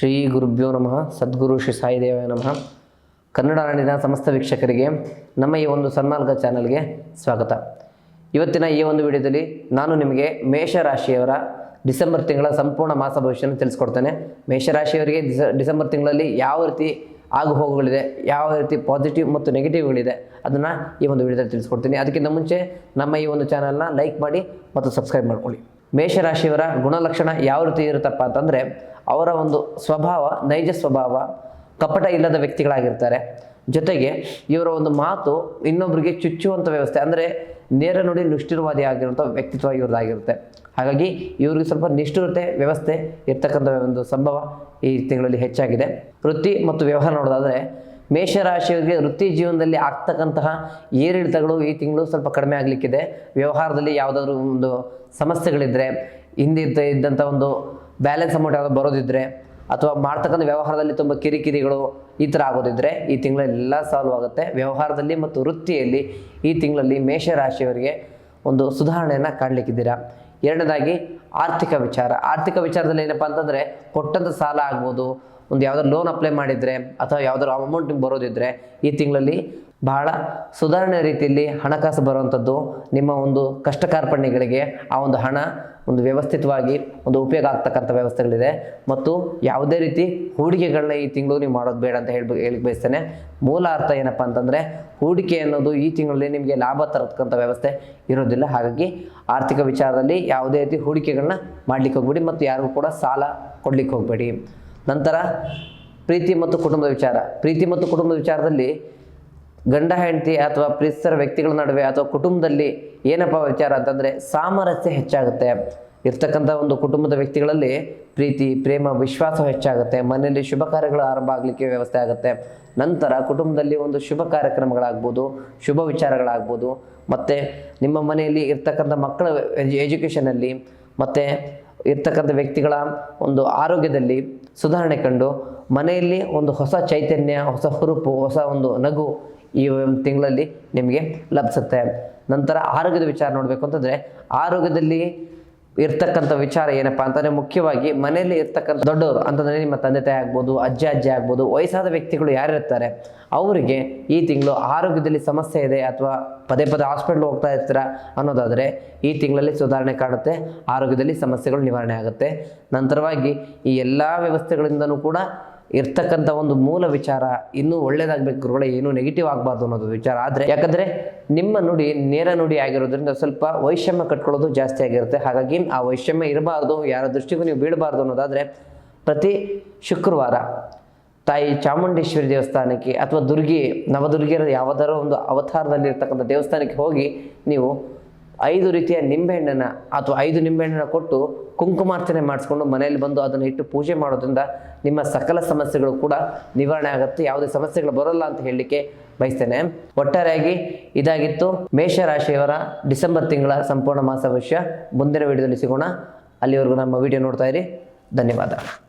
ಶ್ರೀ ಗುರುಭ್ಯೋ ನಮಃ. ಸದ್ಗುರು ಶ್ರೀ ಸಾಯಿದೇವಾಯ ನಮಃ. ಕನ್ನಡ ನಾಡಿನ ಸಮಸ್ತ ವೀಕ್ಷಕರಿಗೆ ನಮ್ಮ ಈ ಒಂದು ಸನ್ಮಾರ್ಗ ಚಾನಲ್ಗೆ ಸ್ವಾಗತ. ಇವತ್ತಿನ ಈ ಒಂದು ವಿಡಿಯೋದಲ್ಲಿ ನಾನು ನಿಮಗೆ ಮೇಷರಾಶಿಯವರ ಡಿಸೆಂಬರ್ ತಿಂಗಳ ಸಂಪೂರ್ಣ ಮಾಸ ಭವಿಷ್ಯವನ್ನು ತಿಳಿಸ್ಕೊಡ್ತೇನೆ. ಮೇಷರಾಶಿಯವರಿಗೆ ಡಿಸೆಂಬರ್ ತಿಂಗಳಲ್ಲಿ ಯಾವ ರೀತಿ ಆಗು ಹೋಗುಗಳಿದೆ, ಯಾವ ರೀತಿ ಪಾಸಿಟಿವ್ ಮತ್ತು ನೆಗೆಟಿವ್ಗಳಿದೆ, ಅದನ್ನು ಈ ಒಂದು ವಿಡಿಯೋದಲ್ಲಿ ತಿಳಿಸ್ಕೊಡ್ತೀನಿ. ಅದಕ್ಕಿಂತ ಮುಂಚೆ ನಮ್ಮ ಈ ಒಂದು ಚಾನಲ್ನ ಲೈಕ್ ಮಾಡಿ ಮತ್ತು ಸಬ್ಸ್ಕ್ರೈಬ್ ಮಾಡ್ಕೊಳ್ಳಿ. ಮೇಷರಾಶಿಯವರ ಗುಣಲಕ್ಷಣ ಯಾವ ರೀತಿ ಇರುತ್ತಪ್ಪ ಅಂತಂದರೆ, ಅವರ ಒಂದು ಸ್ವಭಾವ ನೈಜ ಸ್ವಭಾವ, ಕಪಟ ಇಲ್ಲದ ವ್ಯಕ್ತಿಗಳಾಗಿರ್ತಾರೆ. ಜೊತೆಗೆ ಇವರ ಒಂದು ಮಾತು ಇನ್ನೊಬ್ಬರಿಗೆ ಚುಚ್ಚುವಂಥ ವ್ಯವಸ್ಥೆ, ಅಂದರೆ ನೇರ ನುಡಿ ನಿಷ್ಠುರವಾದಿ ಆಗಿರುವಂಥ ವ್ಯಕ್ತಿತ್ವ ಇವ್ರದ್ದಾಗಿರುತ್ತೆ. ಹಾಗಾಗಿ ಇವ್ರಿಗೆ ಸ್ವಲ್ಪ ನಿಷ್ಠುರತೆ ವ್ಯವಸ್ಥೆ ಇರ್ತಕ್ಕಂಥ ಒಂದು ಸಂಭವ ಈ ತಿಂಗಳಲ್ಲಿ ಹೆಚ್ಚಾಗಿದೆ. ವೃತ್ತಿ ಮತ್ತು ವ್ಯವಹಾರ ನೋಡೋದಾದರೆ, ಮೇಷರಾಶಿಯವರಿಗೆ ವೃತ್ತಿ ಜೀವನದಲ್ಲಿ ಆಗ್ತಕ್ಕಂತಹ ಏರಿಳಿತಗಳು ಈ ತಿಂಗಳು ಸ್ವಲ್ಪ ಕಡಿಮೆ ಆಗಲಿಕ್ಕಿದೆ. ವ್ಯವಹಾರದಲ್ಲಿ ಯಾವುದಾದ್ರೂ ಒಂದು ಸಮಸ್ಯೆಗಳಿದ್ದರೆ, ಹಿಂದೆ ಇದ್ದಂಥ ಒಂದು ಬ್ಯಾಲೆನ್ಸ್ ಅಮೌಂಟ್ ಯಾವುದು ಬರೋದಿದ್ದರೆ, ಅಥವಾ ಮಾಡ್ತಕ್ಕಂಥ ವ್ಯವಹಾರದಲ್ಲಿ ತುಂಬ ಕಿರಿಕಿರಿಗಳು ಈ ಥರ ಆಗೋದಿದ್ದರೆ ಈ ತಿಂಗಳೆಲ್ಲ ಸಾಲ್ವ್ ಆಗುತ್ತೆ. ವ್ಯವಹಾರದಲ್ಲಿ ಮತ್ತು ವೃತ್ತಿಯಲ್ಲಿ ಈ ತಿಂಗಳಲ್ಲಿ ಮೇಷರಾಶಿಯವರಿಗೆ ಒಂದು ಸುಧಾರಣೆಯನ್ನು ಕಾಣಲಿಕ್ಕಿದ್ದೀರಾ. ಎರಡನೇದಾಗಿ ಆರ್ಥಿಕ ವಿಚಾರದಲ್ಲಿ ಏನಪ್ಪ ಅಂತಂದರೆ, ಕೊಟ್ಟಂಥ ಸಾಲ ಆಗ್ಬೋದು, ಒಂದು ಯಾವುದಾದ್ರು ಲೋನ್ ಅಪ್ಲೈ ಮಾಡಿದರೆ ಅಥವಾ ಯಾವುದಾದ್ರು ಅಮೌಂಟ್ ಬರೋದಿದ್ದರೆ ಈ ತಿಂಗಳಲ್ಲಿ ಬಹಳ ಸುಧಾರಣೆ ರೀತಿಯಲ್ಲಿ ಹಣಕಾಸು ಬರುವಂಥದ್ದು, ನಿಮ್ಮ ಒಂದು ಕಷ್ಟ ಕಾರ್ಪಣ್ಯಗಳಿಗೆ ಆ ಒಂದು ಹಣ ಒಂದು ವ್ಯವಸ್ಥಿತವಾಗಿ ಒಂದು ಉಪಯೋಗ ಆಗ್ತಕ್ಕಂಥ ವ್ಯವಸ್ಥೆಗಳಿದೆ. ಮತ್ತು ಯಾವುದೇ ರೀತಿ ಹೂಡಿಕೆಗಳನ್ನ ಈ ತಿಂಗಳು ನೀವು ಮಾಡೋದು ಬೇಡ ಅಂತ ಹೇಳಿ ಬಯಸ್ತೇನೆ. ಮೂಲ ಅರ್ಥ ಏನಪ್ಪ ಅಂತಂದರೆ, ಹೂಡಿಕೆ ಅನ್ನೋದು ಈ ತಿಂಗಳಲ್ಲಿ ನಿಮಗೆ ಲಾಭ ತರತಕ್ಕಂಥ ವ್ಯವಸ್ಥೆ ಇರೋದಿಲ್ಲ. ಹಾಗಾಗಿ ಆರ್ಥಿಕ ವಿಚಾರದಲ್ಲಿ ಯಾವುದೇ ರೀತಿ ಹೂಡಿಕೆಗಳನ್ನ ಮಾಡ್ಲಿಕ್ಕೆ ಹೋಗ್ಬೇಡಿ ಮತ್ತು ಯಾರಿಗೂ ಕೂಡ ಸಾಲ ಕೊಡ್ಲಿಕ್ಕೆ ಹೋಗಬೇಡಿ. ನಂತರ ಪ್ರೀತಿ ಮತ್ತು ಕುಟುಂಬದ ವಿಚಾರದಲ್ಲಿ ಗಂಡ ಹೆಂಡತಿ ಅಥವಾ ಪ್ರೀತಿಸರ ವ್ಯಕ್ತಿಗಳ ನಡುವೆ ಅಥವಾ ಕುಟುಂಬದಲ್ಲಿ ಏನಪ್ಪ ವಿಚಾರ ಅಂತಂದರೆ, ಸಾಮರಸ್ಯ ಹೆಚ್ಚಾಗುತ್ತೆ. ಇರ್ತಕ್ಕಂಥ ಒಂದು ಕುಟುಂಬದ ವ್ಯಕ್ತಿಗಳಲ್ಲಿ ಪ್ರೀತಿ, ಪ್ರೇಮ, ವಿಶ್ವಾಸ ಹೆಚ್ಚಾಗುತ್ತೆ. ಮನೆಯಲ್ಲಿ ಶುಭ ಕಾರ್ಯಗಳು ಆರಂಭ ಆಗಲಿಕ್ಕೆ ವ್ಯವಸ್ಥೆ ಆಗುತ್ತೆ. ನಂತರ ಕುಟುಂಬದಲ್ಲಿ ಒಂದು ಶುಭ ಕಾರ್ಯಕ್ರಮಗಳಾಗ್ಬೋದು, ಶುಭ ವಿಚಾರಗಳಾಗ್ಬೋದು, ಮತ್ತು ನಿಮ್ಮ ಮನೆಯಲ್ಲಿ ಇರ್ತಕ್ಕಂಥ ಮಕ್ಕಳ ಎಜುಕೇಷನಲ್ಲಿ ಮತ್ತು ಇರ್ತಕ್ಕಂಥ ವ್ಯಕ್ತಿಗಳ ಒಂದು ಆರೋಗ್ಯದಲ್ಲಿ ಸುಧಾರಣೆ ಕಂಡು ಮನೆಯಲ್ಲಿ ಒಂದು ಹೊಸ ಚೈತನ್ಯ, ಹೊಸ ಹುರುಪು, ಹೊಸ ಒಂದು ನಗು ಈ ತಿಂಗಳಲ್ಲಿ ನಿಮಗೆ ಲಭಿಸುತ್ತೆ. ನಂತರ ಆರೋಗ್ಯದ ವಿಚಾರ ನೋಡಬೇಕು ಅಂತಂದರೆ, ಆರೋಗ್ಯದಲ್ಲಿ ಇರ್ತಕ್ಕಂಥ ವಿಚಾರ ಏನಪ್ಪ ಅಂತಂದರೆ, ಮುಖ್ಯವಾಗಿ ಮನೆಯಲ್ಲಿ ಇರ್ತಕ್ಕಂಥ ದೊಡ್ಡವರು ಅಂತಂದರೆ ನಿಮ್ಮ ತಂದೆ ತಾಯಿ ಆಗ್ಬೋದು, ಅಜ್ಜಿ ಆಗ್ಬೋದು, ವಯಸ್ಸಾದ ವ್ಯಕ್ತಿಗಳು ಯಾರಿರ್ತಾರೆ ಅವರಿಗೆ ಈ ತಿಂಗಳು ಆರೋಗ್ಯದಲ್ಲಿ ಸಮಸ್ಯೆ ಇದೆ ಅಥವಾ ಪದೇ ಹಾಸ್ಪಿಟ್ಲ್ ಹೋಗ್ತಾ ಇರ್ತೀರ ಅನ್ನೋದಾದರೆ ಈ ತಿಂಗಳಲ್ಲಿ ಸುಧಾರಣೆ ಕಾಣುತ್ತೆ. ಆರೋಗ್ಯದಲ್ಲಿ ಸಮಸ್ಯೆಗಳು ನಿವಾರಣೆ ಆಗುತ್ತೆ. ನಂತರವಾಗಿ ಈ ಎಲ್ಲ ವ್ಯವಸ್ಥೆಗಳಿಂದನೂ ಕೂಡ ಇರ್ತಕ್ಕಂಥ ಒಂದು ಮೂಲ ವಿಚಾರ ಇನ್ನೂ ಒಳ್ಳೇದಾಗಬೇಕು ಗುರುಗಳೇ, ಏನೂ ನೆಗೆಟಿವ್ ಆಗಬಾರ್ದು ಅನ್ನೋದು ವಿಚಾರ. ಆದರೆ ಯಾಕಂದರೆ ನಿಮ್ಮ ನುಡಿ ನೇರ ನುಡಿ ಆಗಿರೋದ್ರಿಂದ ಸ್ವಲ್ಪ ವೈಷಮ್ಯ ಕಟ್ಕೊಳ್ಳೋದು ಜಾಸ್ತಿ ಆಗಿರುತ್ತೆ. ಹಾಗಾಗಿ ಆ ವೈಷಮ್ಯ ಇರಬಾರ್ದು, ಯಾರ ದೃಷ್ಟಿಗೂ ನೀವು ಬೀಳಬಾರ್ದು ಅನ್ನೋದಾದರೆ ಪ್ರತಿ ಶುಕ್ರವಾರ ತಾಯಿ ಚಾಮುಂಡೇಶ್ವರಿ ದೇವಸ್ಥಾನಕ್ಕೆ ಅಥವಾ ನವದುರ್ಗಿಯರ ಯಾವುದಾದ್ರೂ ಒಂದು ಅವತಾರದಲ್ಲಿ ಇರ್ತಕ್ಕಂಥ ದೇವಸ್ಥಾನಕ್ಕೆ ಹೋಗಿ ನೀವು 5 ರೀತಿಯ ನಿಂಬೆಹಣ್ಣನ್ನು ಅಥವಾ 5 ನಿಂಬೆಹಣ್ಣನ್ನು ಕೊಟ್ಟು ಕುಂಕುಮಾರ್ಚನೆ ಮಾಡಿಸ್ಕೊಂಡು ಮನೆಯಲ್ಲಿ ಬಂದು ಅದನ್ನು ಇಟ್ಟು ಪೂಜೆ ಮಾಡೋದ್ರಿಂದ ನಿಮ್ಮ ಸಕಲ ಸಮಸ್ಯೆಗಳು ಕೂಡ ನಿವಾರಣೆ ಆಗುತ್ತೆ. ಯಾವುದೇ ಸಮಸ್ಯೆಗಳು ಬರೋಲ್ಲ ಅಂತ ಹೇಳಲಿಕ್ಕೆ ಬಯಸ್ತೇನೆ. ಒಟ್ಟಾರೆಯಾಗಿ ಇದಾಗಿತ್ತು ಮೇಷರಾಶಿಯವರ ಡಿಸೆಂಬರ್ ತಿಂಗಳ ಸಂಪೂರ್ಣ ಮಾಸ ಭವಿಷ್ಯ. ಮುಂದಿನ ವಿಡಿಯೋದಲ್ಲಿ ಸಿಗೋಣ. ಅಲ್ಲಿವರೆಗೂ ನಮ್ಮ ವಿಡಿಯೋ ನೋಡ್ತಾ ಇರಿ. ಧನ್ಯವಾದ.